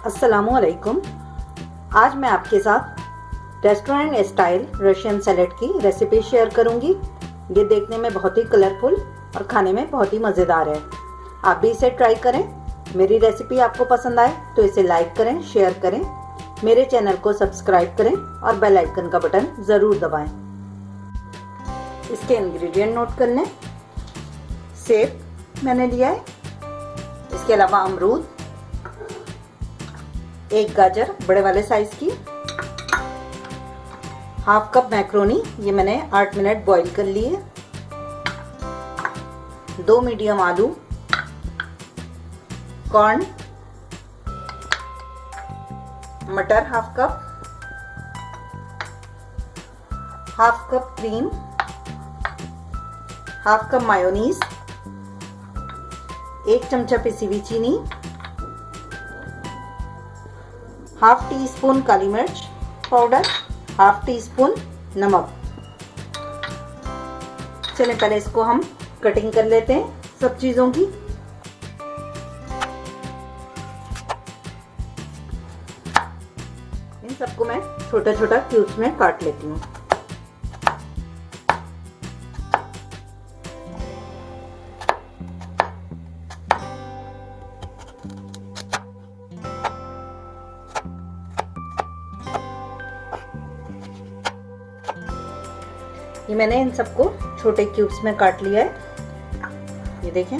अस्सलामुअलैकुम। आज मैं आपके साथ रेस्टोरेंट स्टाइल रशियन सैलेड की रेसिपी शेयर करूंगी। ये देखने में बहुत ही कलरफुल और खाने में बहुत ही मज़ेदार है। आप भी इसे ट्राई करें। मेरी रेसिपी आपको पसंद आए तो इसे लाइक करें, शेयर करें, मेरे चैनल को सब्सक्राइब करें और बेल आइकन का बटन ज़रूर दबाएं। इसके इंग्रेडिएंट नोट कर लें। सेब मैंने लिया है, इसके अलावा अमरूद, एक गाजर बड़े वाले साइज की, हाफ कप मैक्रोनी, ये मैंने 8 मिनट बॉईल कर लिए, 2 मीडियम आलू, कॉर्न, मटर half cup cream, half cup mayonnaise, 1 चमचा पिसी हुई चीनी, हाफ टी स्पून काली मिर्च पाउडर, हाफ टी स्पून नमक। चलिए पहले इसको हम कटिंग कर लेते हैं सब चीज़ों की। इन सबको मैं छोटा छोटा क्यूब्स में काट लेती हूँ। ये मैंने इन सबको छोटे क्यूब्स में काट लिया है। ये देखें।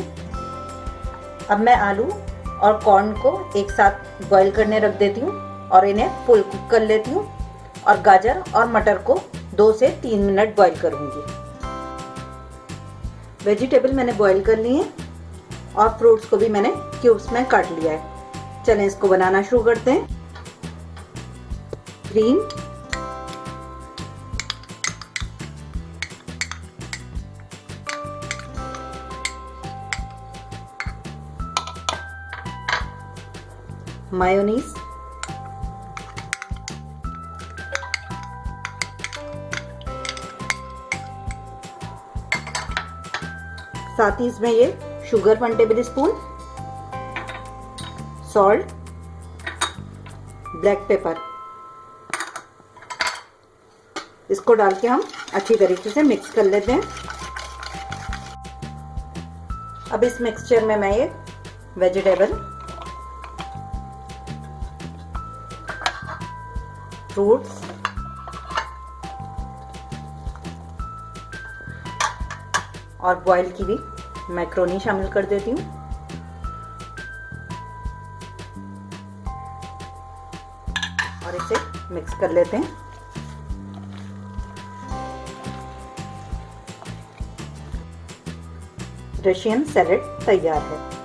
अब मैं आलू और कॉर्न को एक साथ बॉईल करने रख देती हूँ और इन्हें फुल कुक कर लेती हूँ, और गाजर और मटर को 2 से 3 मिनट बॉईल करूँगी। वेजिटेबल मैंने बॉईल कर लिए हैं और फ्रूट्स को भी मैंने क्यूब्स में काट लिया है। चलें इसको बनाना शुरू करते हैं। क्रीम, मायोनीज, साथ ही इसमें ये sugar 1 table spoon, salt, black pepper, इसको डाल के हम अच्छी तरीके से मिक्स कर लेते हैं। अब इस मिक्सचर में मैं ये वेजिटेबल, फ्रूट्स और बॉईल की भी मैक्रोनी शामिल कर देती हूँ। और इसे मिक्स कर लेते हैं। रशियन सैलेड तैयार है।